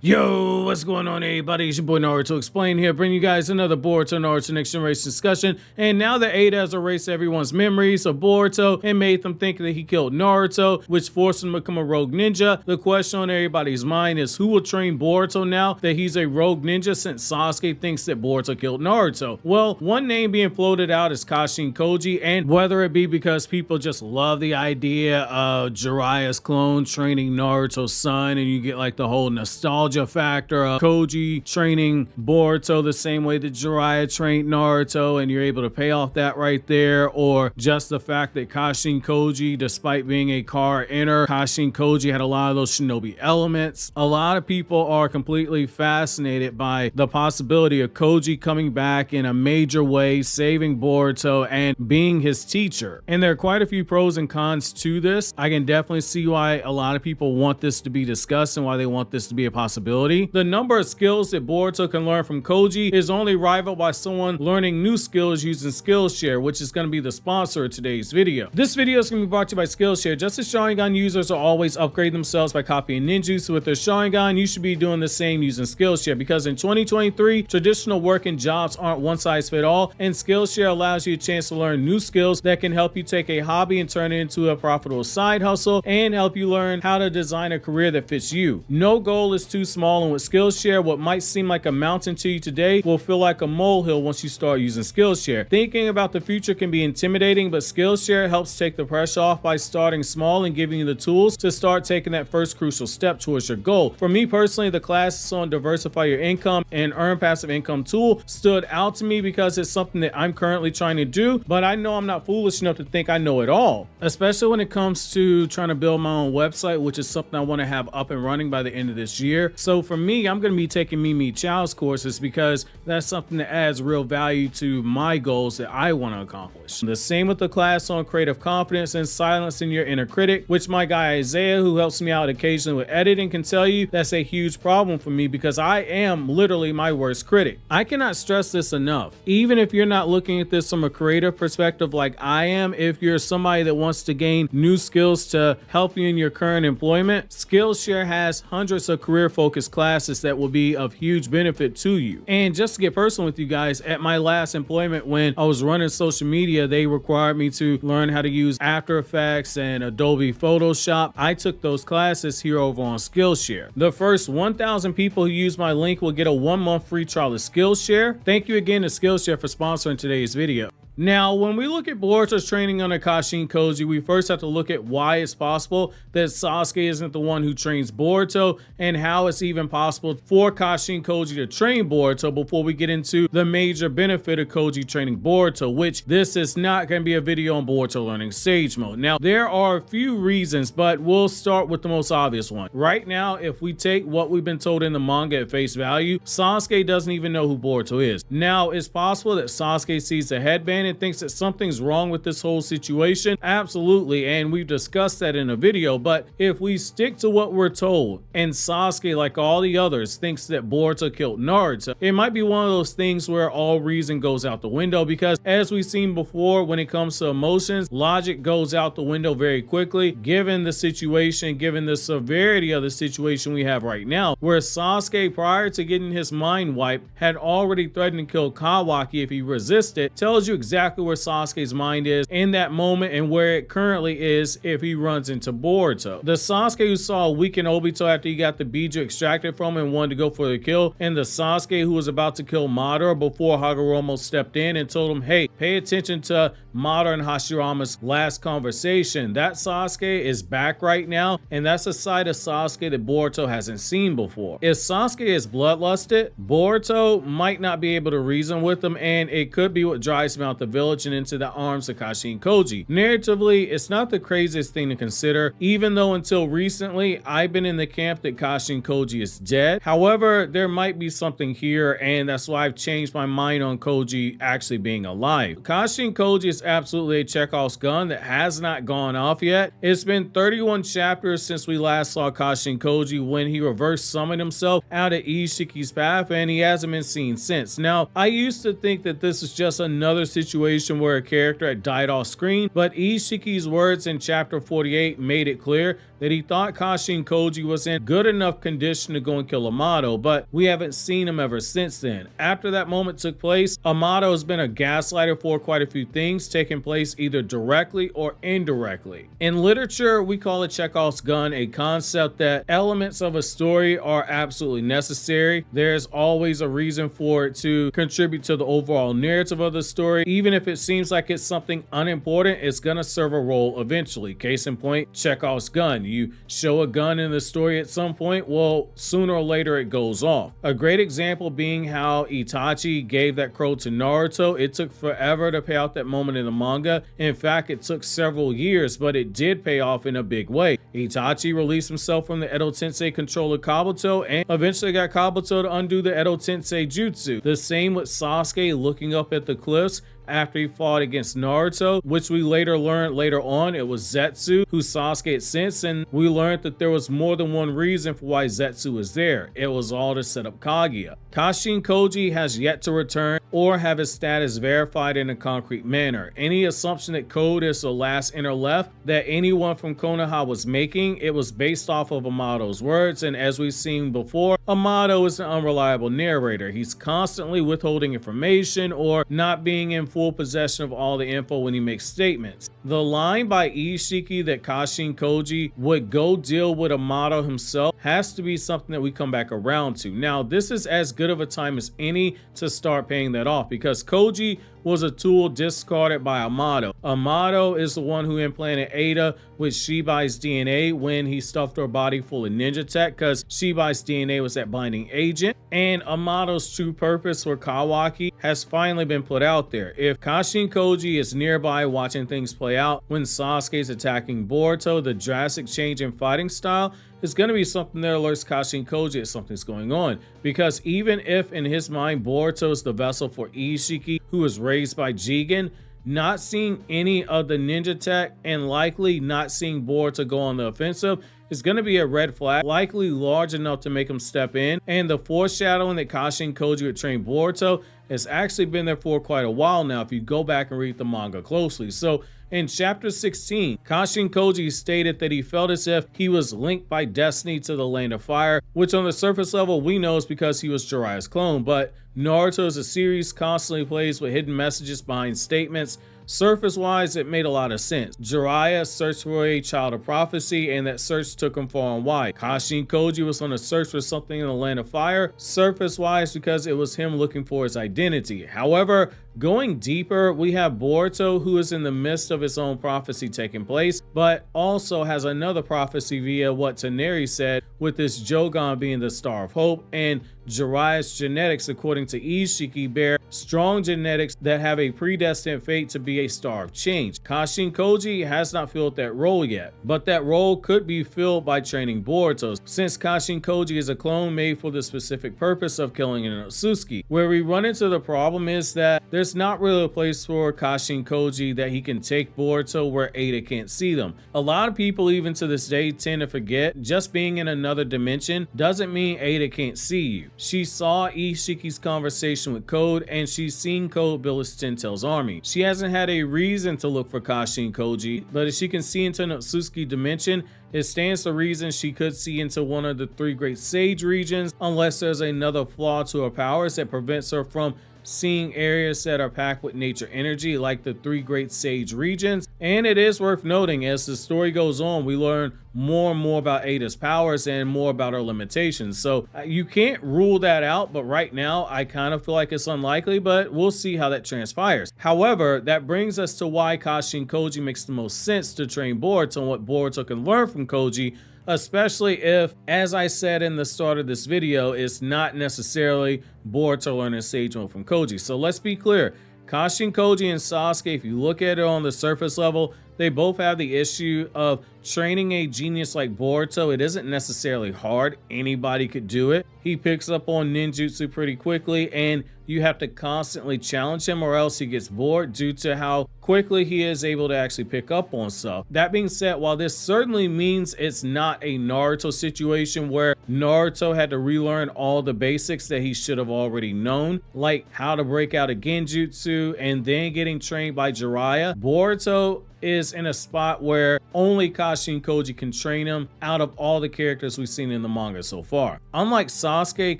Yo, what's going on, everybody? It's your boy Naruto Explained here, bringing you guys another Boruto Naruto Next Generation discussion. And now that Ada has erased everyone's memories of Boruto and made them think that he killed Naruto, which forced him to become a rogue ninja, the question on everybody's mind is who will train Boruto now that he's a rogue ninja, since Sasuke thinks that Boruto killed Naruto? Well, one name being floated out is Kashin Koji, and whether it be because people just love the idea of Jiraiya's clone training Naruto's son, and you get like the whole nostalgia factor of Koji training Boruto the same way that Jiraiya trained Naruto, and you're able to pay off that right there, or just the fact that Kashin Koji, despite being a car inner, Kashin Koji had a lot of those shinobi elements. A lot of people are completely fascinated by the possibility of Koji coming back in a major way, saving Boruto and being his teacher. And there are quite a few pros and cons to this. I can definitely see why a lot of people want this to be discussed and why they want this to be a possibility. The number of skills that Boruto can learn from Koji is only rivaled by someone learning new skills using Skillshare, which is going to be the sponsor of today's video. This video is going to be brought to you by Skillshare. Just as Sharingan users are always upgrading themselves by copying ninjutsu with their Sharingan, you should be doing the same using Skillshare, because in 2023, traditional work and jobs aren't one size fit all, and Skillshare allows you a chance to learn new skills that can help you take a hobby and turn it into a profitable side hustle, and help you learn how to design a career that fits you. No goal is too small, and with Skillshare, what might seem like a mountain to you today will feel like a molehill once you start using Skillshare. Thinking about the future can be intimidating, but Skillshare helps take the pressure off by starting small and giving you the tools to start taking that first crucial step towards your goal. For me personally, the classes on Diversify Your Income and Earn Passive Income tool stood out to me because it's something that I'm currently trying to do, but I know I'm not foolish enough to think I know it all, especially when it comes to trying to build my own website, which is something I want to have up and running by the end of this year. So for me, I'm going to be taking Mimi Chow's courses because that's something that adds real value to my goals that I want to accomplish. The same with the class on creative confidence and silencing your inner critic, which my guy Isaiah, who helps me out occasionally with editing, can tell you that's a huge problem for me because I am literally my worst critic. I cannot stress this enough. Even if you're not looking at this from a creative perspective like I am, if you're somebody that wants to gain new skills to help you in your current employment, Skillshare has hundreds of career-focused classes that will be of huge benefit to you. And just to get personal with you guys, at my last employment when I was running social media, they required me to learn how to use After Effects and Adobe Photoshop. I took those classes here over on Skillshare. The first 1,000 people who use my link will get a 1-month free trial of Skillshare. Thank you again to Skillshare for sponsoring today's video. Now, when we look at Boruto's training under Kashin Koji, we first have to look at why it's possible that Sasuke isn't the one who trains Boruto, and how it's even possible for Kashin Koji to train Boruto before we get into the major benefit of Koji training Boruto, which this is not going to be a video on Boruto learning Sage Mode. Now, there are a few reasons, but we'll start with the most obvious one. Right now, if we take what we've been told in the manga at face value, Sasuke doesn't even know who Boruto is. Now, it's possible that Sasuke sees the headband and thinks that something's wrong with this whole situation. Absolutely, and we've discussed that in a video, but if we stick to what we're told, and Sasuke, like all the others, thinks that Boruto killed Naruto, it might be one of those things where all reason goes out the window, because as we've seen before, when it comes to emotions, logic goes out the window very quickly, given the situation, given the severity of the situation we have right now, where Sasuke, prior to getting his mind wiped, had already threatened to kill Kawaki if he resisted, tells you exactly where Sasuke's mind is in that moment and where it currently is if he runs into Boruto. The Sasuke who saw a weakened Obito after he got the Biju extracted from him and wanted to go for the kill, and the Sasuke who was about to kill Madara before Hagoromo stepped in and told him, hey, pay attention to Madara and Hashirama's last conversation. That Sasuke is back right now, and that's a side of Sasuke that Boruto hasn't seen before. If Sasuke is bloodlusted, Boruto might not be able to reason with him, and it could be what drives him out the village and into the arms of Kashin Koji. Narratively, it's not the craziest thing to consider, even though until recently I've been in the camp that Kashin Koji is dead. However, there might be something here, and that's why I've changed my mind on Koji actually being alive. Kashin Koji is absolutely a Chekhovs gun that has not gone off yet. It's been 31 chapters since we last saw Kashin Koji when he reverse summoned himself out of Ishiki's path, and he hasn't been seen since. Now, I used to think that this is just another situation situation where a character had died off screen, but Ishiki's words in chapter 48 made it clear that he thought Kashin Koji was in good enough condition to go and kill Amato, but we haven't seen him ever since then. After that moment took place, Amato has been a gaslighter for quite a few things, taking place either directly or indirectly. In literature, we call it Chekhovs Gun, a concept that elements of a story are absolutely necessary. There's always a reason for it to contribute to the overall narrative of the story. Even if it seems like it's something unimportant, it's gonna serve a role eventually. Case in point, Chekhov's gun. You show a gun in the story at some point, well, sooner or later it goes off. A great example being how Itachi gave that crow to Naruto. It took forever to pay out that moment in the manga. In fact, it took several years, but it did pay off in a big way. Itachi released himself from the Edo Tensei control of Kabuto and eventually got Kabuto to undo the Edo Tensei jutsu. The same with Sasuke looking up at the cliffs after he fought against Naruto, which we later learned later on it was Zetsu who Sasuke had sensed, and we learned that there was more than one reason for why Zetsu was there. It was all to set up Kaguya. Kashin Koji has yet to return or have his status verified in a concrete manner. Any assumption that Code is the last inner left that anyone from Konoha was making, it was based off of Amato's words, and as we've seen before, Amato is an unreliable narrator. He's constantly withholding information or not being in full possession of all the info when he makes statements. The line by Ishiki that Kashin Koji would go deal with Amato himself has to be something that we come back around to. Now, this is as good of a time as any to start paying that off because Koji was a tool discarded by Amato. Amato is the one who implanted Ada with Shibai's DNA when he stuffed her body full of ninja tech because Shibai's DNA was that binding agent, and Amato's true purpose for Kawaki has finally been put out there. If Kashin Koji is nearby watching things play out when Sasuke is attacking Boruto, the drastic change in fighting style is going to be something that alerts Kashin Koji that something's going on, because even if in his mind Boruto is the vessel for Ishiki who was raised by Jigen, not seeing any of the ninja tech and likely not seeing Boruto go on the offensive is going to be a red flag, likely large enough to make him step in. And the foreshadowing that Kashin Koji would train Boruto has actually been there for quite a while now if you go back and read the manga closely. So in chapter 16, Kashin Koji stated that he felt as if he was linked by destiny to the Land of Fire, which on the surface level we know is because he was Jiraiya's clone, but Naruto as a series constantly plays with hidden messages behind statements. Surface-wise, it made a lot of sense. Jiraiya searched for a child of prophecy, and that search took him far and wide. Kashin Koji was on a search for something in the Land of Fire, surface-wise because it was him looking for his identity. However, going deeper, we have Boruto, who is in the midst of his own prophecy taking place, but also has another prophecy via what Taneri said, with this Jogan being the Star of Hope, and Jiraiya's genetics, according to Ishiki, bear strong genetics that have a predestined fate to be a star of change. Kashin Koji has not filled that role yet, but that role could be filled by training Boruto, since Kashin Koji is a clone made for the specific purpose of killing an Otsutsuki. Where we run into the problem is that there's not really a place for Kashin Koji that he can take Boruto where Ada can't see them. A lot of people even to this day tend to forget just being in another dimension doesn't mean Ada can't see you. She saw Ishiki's conversation with Code, and she's seen Code build his Ten Tails army. She hasn't had a reason to look for Kashin Koji, but if she can see into an Otsutsuki dimension, it stands to reason she could see into one of the three great sage regions, unless there's another flaw to her powers that prevents her from seeing areas that are packed with nature energy like the three great sage regions. And it is worth noting, as the story goes on, we learn more and more about Ada's powers and more about her limitations. So you can't rule that out, but right now I kind of feel like it's unlikely, but we'll see how that transpires. However, that brings us to why Kashin Koji makes the most sense to train Boruto and what Boruto can learn from Koji, especially if, as I said in the start of this video, it's not necessarily Boruto learning Sage Mode from Koji. So let's be clear, Kashin Koji and Sasuke, if you look at it on the surface level, they both have the issue of training a genius like Boruto. It isn't necessarily hard, anybody could do it. He picks up on ninjutsu pretty quickly, and you have to constantly challenge him or else he gets bored due to how quickly he is able to actually pick up on stuff. That being said, while this certainly means it's not a Naruto situation where Naruto had to relearn all the basics that he should have already known, like how to break out a genjutsu and then getting trained by Jiraiya, Boruto is in a spot where only Kashin Koji can train him out of all the characters we've seen in the manga so far. Unlike Sasuke,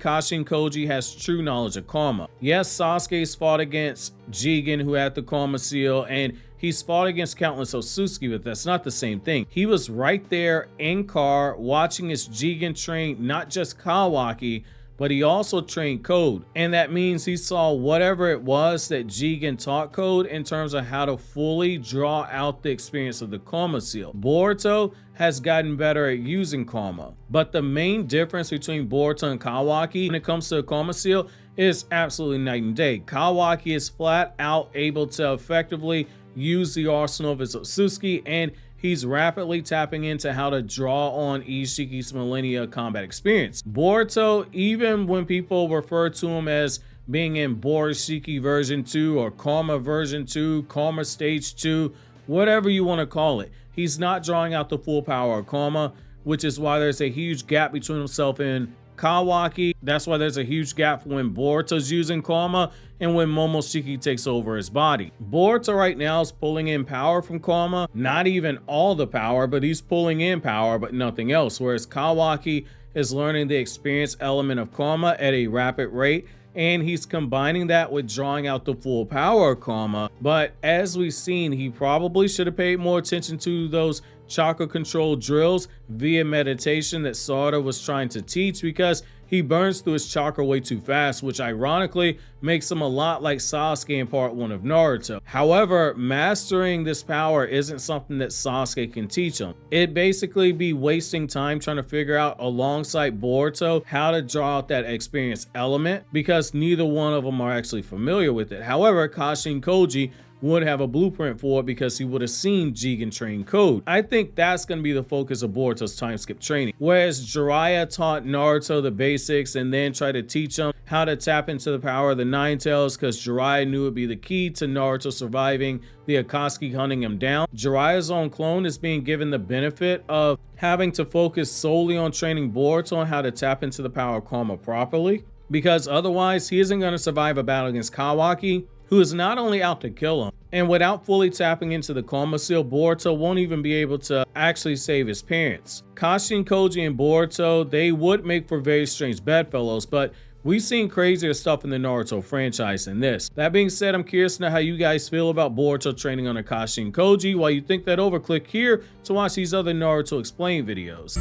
Kashin Koji has true knowledge of karma. Yes, Sasuke's fought against Jigen, who had the karma seal, and he's fought against countless Otsutsuki, but that's not the same thing. He was right there in car watching his Jigen train not just Kawaki, but he also trained Code, and that means he saw whatever it was that Jigen taught Code in terms of how to fully draw out the experience of the karma seal. Boruto has gotten better at using karma, but the main difference between Boruto and Kawaki when it comes to the karma seal is absolutely night and day. Kawaki is flat out able to effectively use the arsenal of his Otsutsuki, and he's rapidly tapping into how to draw on Ishiki's millennia combat experience. Boruto, even when people refer to him as being in Borishiki version 2 or Karma version 2, Karma stage 2, whatever you want to call it, he's not drawing out the full power of karma, which is why there's a huge gap between himself and Kawaki. That's why there's a huge gap when Boruto's using karma and when Momoshiki takes over his body. Boruto right now is pulling in power from karma, not even all the power, but he's pulling in power but nothing else, whereas Kawaki is learning the experience element of karma at a rapid rate, and he's combining that with drawing out the full power of karma. But as we've seen, he probably should have paid more attention to those chakra control drills via meditation that Sarada was trying to teach, because he burns through his chakra way too fast, which ironically makes him a lot like Sasuke in part 1 of Naruto. However, mastering this power isn't something that Sasuke can teach him. It'd basically be wasting time trying to figure out alongside Boruto how to draw out that experience element, because neither one of them are actually familiar with it. However, Kashin Koji would have a blueprint for it because he would have seen Jigen train Code. I think that's going to be the focus of Boruto's time skip training. Whereas Jiraiya taught Naruto the basics and then tried to teach him how to tap into the power of the Nine Tails, because Jiraiya knew it would be the key to Naruto surviving the Akatsuki hunting him down. Jiraiya's own clone is being given the benefit of having to focus solely on training Boruto on how to tap into the power of karma properly, because otherwise he isn't going to survive a battle against Kawaki, who is not only out to kill him, and without fully tapping into the karma seal, Boruto won't even be able to actually save his parents. Kashin Koji and Boruto, they would make for very strange bedfellows, but we've seen crazier stuff in the Naruto franchise than this. That being said, I'm curious to know how you guys feel about Boruto training under Kashin Koji. While you think that over, click here to watch these other Naruto Explained videos.